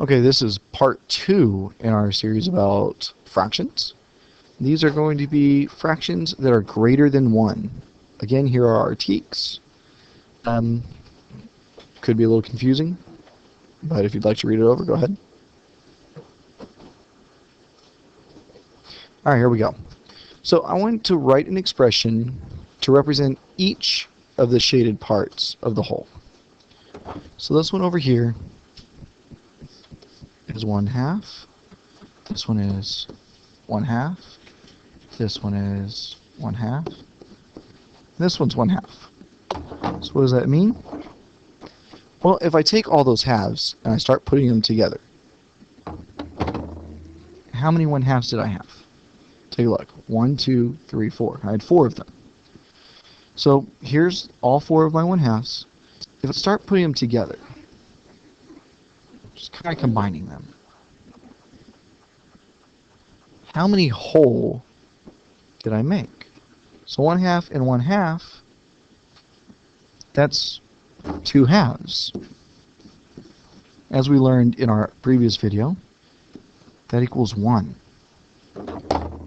Okay, this is part 2 in our series about fractions. These are going to be fractions that are greater than 1. Again, here are our teaks. Could be a little confusing, but if you'd like to read it over, go ahead. Alright, here we go. So I want to write an expression to represent each of the shaded parts of the whole. So this one over here is 1/2. This one is 1/2. This one is 1/2. This one's 1/2. So what does that mean? Well, if I take all those halves and I start putting them together, how many 1/2s did I have? Take a look. 1, 2, 3, 4. I had 4 of them. So here's all 4 of my 1/2s. If I start putting them together, just kind of combining them, how many whole did I make? So 1/2 and 1/2, that's 2 halves. As we learned in our previous video, that equals 1.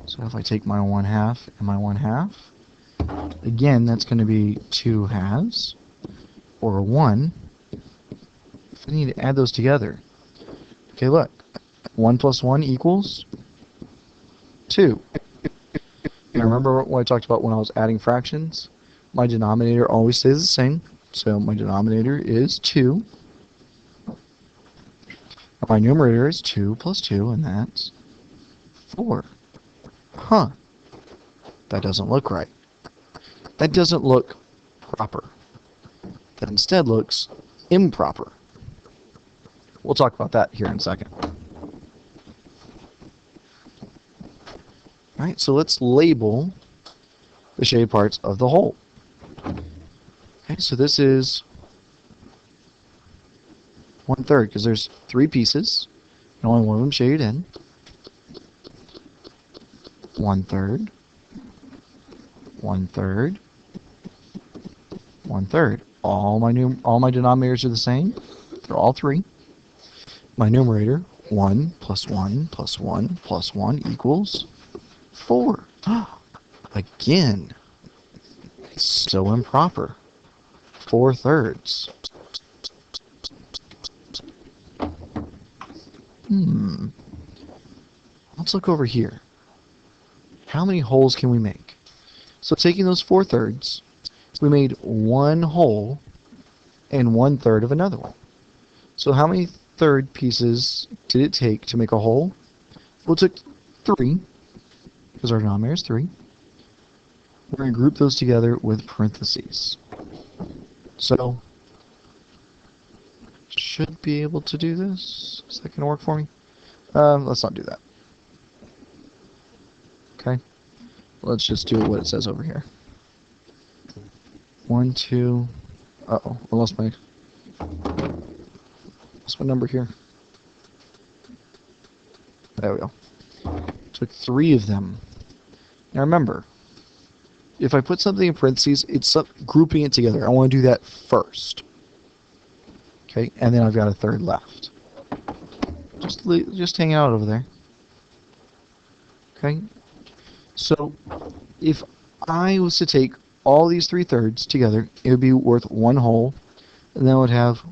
So if I take my 1/2 and my 1/2, again, that's going to be 2 halves, or 1. I need to add those together. Okay, look. 1 plus 1 equals 2. And remember what I talked about when I was adding fractions? My denominator always stays the same. So my denominator is 2. My numerator is 2 plus 2, and that's 4. Huh. That doesn't look right. That doesn't look proper. That instead looks improper. We'll talk about that here in a second. Alright, so let's label the shaded parts of the whole. Okay, so this is 1/3, because there's 3 pieces, and only one of them shaded in. 1/3, 1/3, 1/3. All my denominators are the same. They're all 3. My numerator, 1 plus 1 plus 1 plus 1 equals 4. Again, it's so improper. 4/3. Let's look over here. How many holes can we make? So taking those 4/3, we made 1 whole and 1/3 of another one. So how many third pieces did it take to make a whole? Well, it took 3, because our denominator is 3. We're going to group those together with parentheses. So, should be able to do this. Is that going to work for me? Let's not do that. Okay. Let's just do what it says over here. 1, 2. Uh-oh, I lost my number here. There we go. Took 3 of them. Now remember, if I put something in parentheses, it's grouping it together. I want to do that first. Okay, and then I've got a 1/3 left. Just hang out over there. Okay, so if I was to take all these 3/3 together, it would be worth 1 whole, and then I would have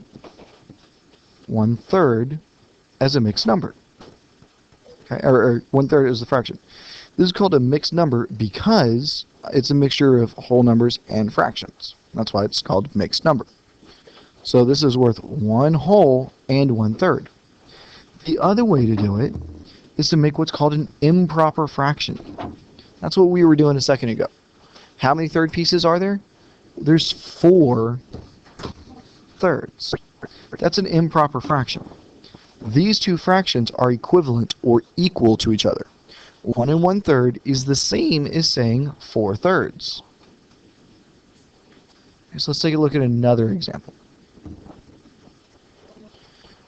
1/3 as a mixed number. Okay, or 1/3 is the fraction. This is called a mixed number because it's a mixture of whole numbers and fractions. That's why it's called mixed number. So this is worth 1 whole and 1/3. The other way to do it is to make what's called an improper fraction. That's what we were doing a second ago. How many third pieces are there? There's 4 thirds. That's an improper fraction. These two fractions are equivalent or equal to each other. 1 and 1/3 is the same as saying 4/3. So let's take a look at another example.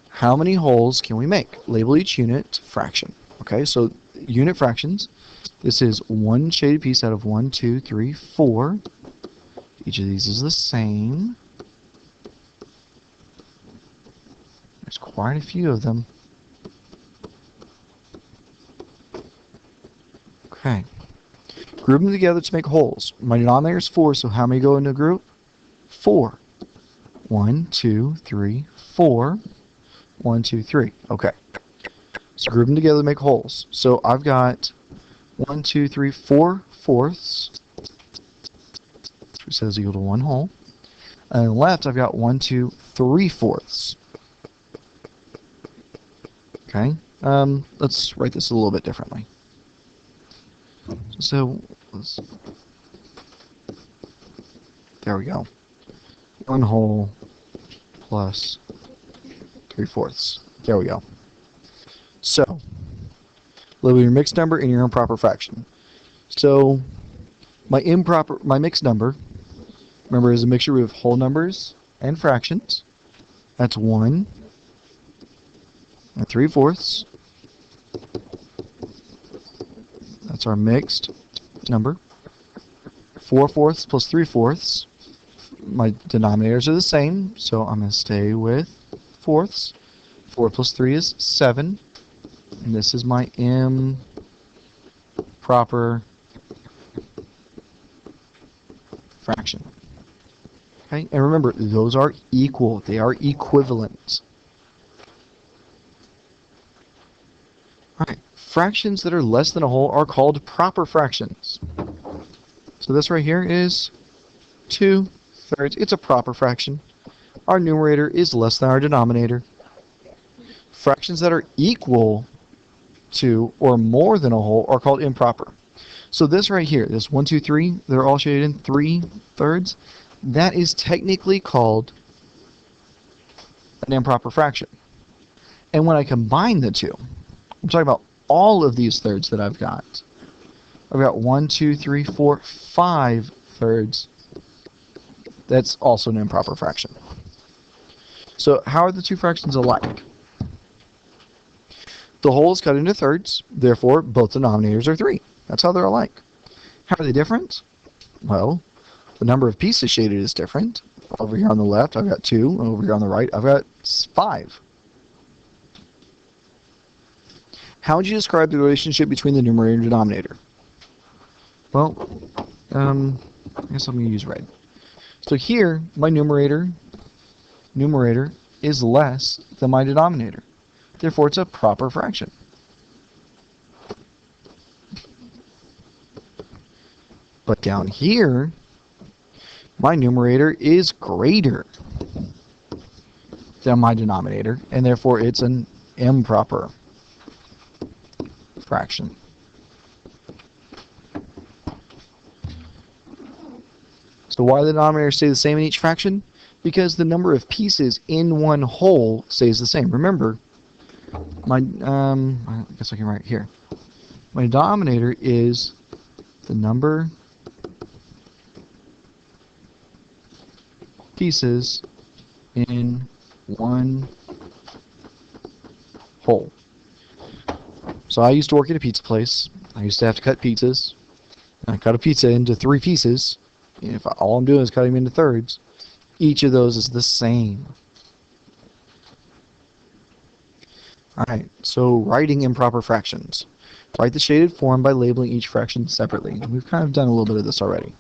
How many wholes can we make? Label each unit fraction. Okay, so unit fractions. This is 1 shaded piece out of 1, 2, 3, 4. Each of these is the same. There's quite a few of them. Okay. Group them together to make wholes. My denominator is 4, so how many go into a group? 4. 1, 2, 3, 4. 1, 2, 3. Okay. So group them together to make wholes. So I've got 1, 2, 3, 4 fourths, which says equal to 1 whole. And on the left, I've got 1, 2, 3 fourths. Okay. Let's write this a little bit differently. So, there we go. 1 whole plus 3 fourths. There we go. So, label your mixed number and your improper fraction. So, my mixed number, remember, is a mixture of whole numbers and fractions. That's 1 and 3 fourths. That's our mixed number. 4 fourths plus 3 fourths. My denominators are the same, so I'm going to stay with fourths. 4 plus 3 is 7. And this is my improper fraction. Okay, and remember, those are equal. They are equivalent. Alright, fractions that are less than a whole are called proper fractions. So this right here is 2/3. It's a proper fraction. Our numerator is less than our denominator. Fractions that are equal to or more than a whole are called improper. So this right here, this 1, 2, 3, they're all shaded in 3/3. That is technically called an improper fraction. And when I combine the two, I'm talking about all of these thirds that I've got. I've got 1, 2, 3, 4, 5 thirds. That's also an improper fraction. So how are the two fractions alike? The whole is cut into thirds, therefore both denominators are 3. That's how they're alike. How are they different? Well, the number of pieces shaded is different. Over here on the left, I've got 2, and over here on the right, I've got 5. How would you describe the relationship between the numerator and denominator? Well, I guess I'm going to use red. So here, my numerator is less than my denominator. Therefore, it's a proper fraction. But down here, my numerator is greater than my denominator, and therefore it's an improper fraction. So why do the denominators stay the same in each fraction? Because the number of pieces in one whole stays the same. Remember, I guess I can write here. My denominator is the number pieces in one whole. So I used to work at a pizza place. I used to have to cut pizzas. And I cut a pizza into 3 pieces. And if all I'm doing is cutting them into thirds, each of those is the same. Alright, so writing improper fractions. Write the shaded form by labeling each fraction separately. We've kind of done a little bit of this already.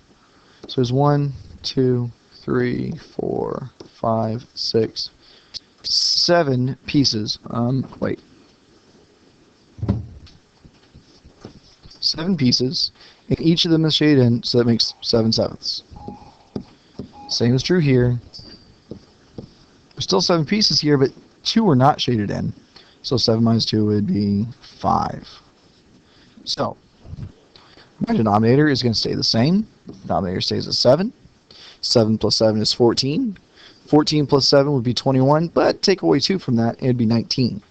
So there's 1, 2, 3, 4, 5, 6, 7 pieces. 7 pieces, and each of them is shaded in, so that makes 7/7. Same is true here. There's still 7 pieces here, but 2 are not shaded in. So 7 minus 2 would be 5. So, my denominator is going to stay the same. Denominator stays at 7. 7 plus 7 is 14. 14 plus 7 would be 21, but take away 2 from that, it'd be 19.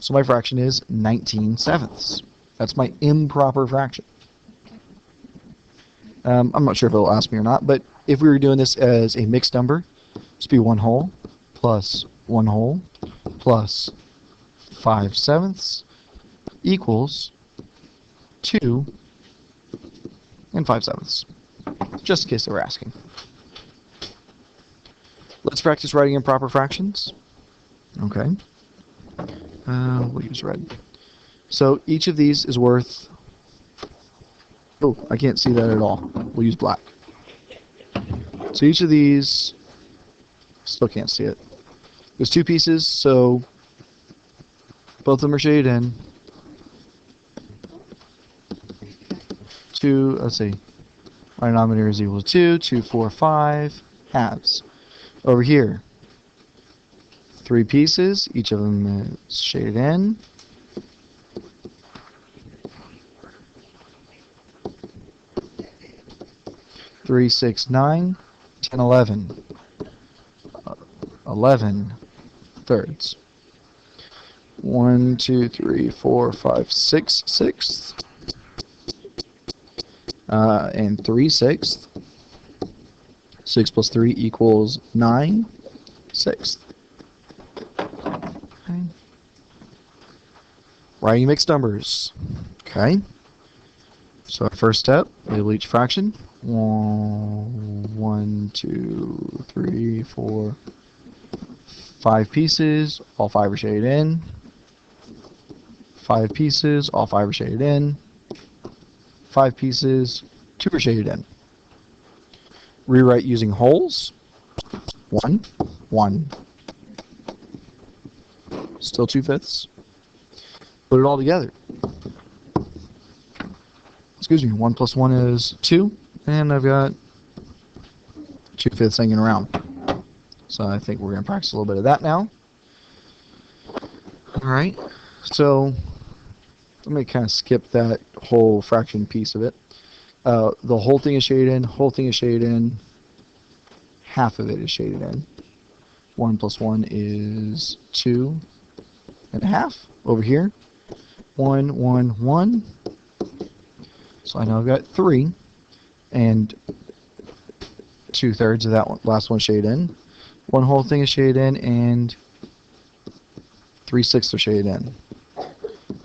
So my fraction is 19/7. That's my improper fraction. I'm not sure if it'll ask me or not, but if we were doing this as a mixed number, this would be 1 whole plus 1 whole plus 5/7 equals 2 and 5/7. Just in case they were asking. Let's practice writing improper fractions. Okay. We'll use red. So each of these is worth... Oh, I can't see that at all. We'll use black. So each of these... Still can't see it. There's 2 pieces, so both of them are shaded in. 2, let's see. My denominator is equal to 2, 2, 4, 5 halves. Over here, 3 pieces, each of them is shaded in. Three, 6, 9, 10, 11. 11 thirds. 1, 2, 3, 4, 5, 6 sixths. And 3 sixths. 6 plus 3 equals 9 sixths. Okay. Writing mixed numbers. Okay. So our first step, label each fraction. 1, 2, 3, 4, 5 pieces. All 5 are shaded in. 5 pieces. All 5 are shaded in. 5 pieces. 2 are shaded in. Rewrite using holes. 1, 1. Still 2/5. Put it all together. Excuse me, 1 plus 1 is 2, and I've got 2/5 hanging around. So I think we're going to practice a little bit of that now. Alright, so let me kind of skip that whole fraction piece of it. The whole thing is shaded in, whole thing is shaded in, half of it is shaded in. 1 plus 1 is 2 and a half over here. 1, 1, 1. So I know I've got 3 and 2/3 of that one, last one shaded in. One whole thing is shaded in and 3 sixths are shaded in.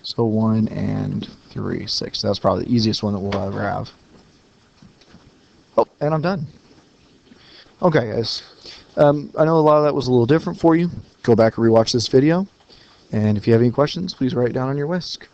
So 1 and 3 sixths. That's probably the easiest one that we'll ever have. Oh, and I'm done. Okay, guys. I know a lot of that was a little different for you. Go back and rewatch this video. And if you have any questions, please write it down on your whisk.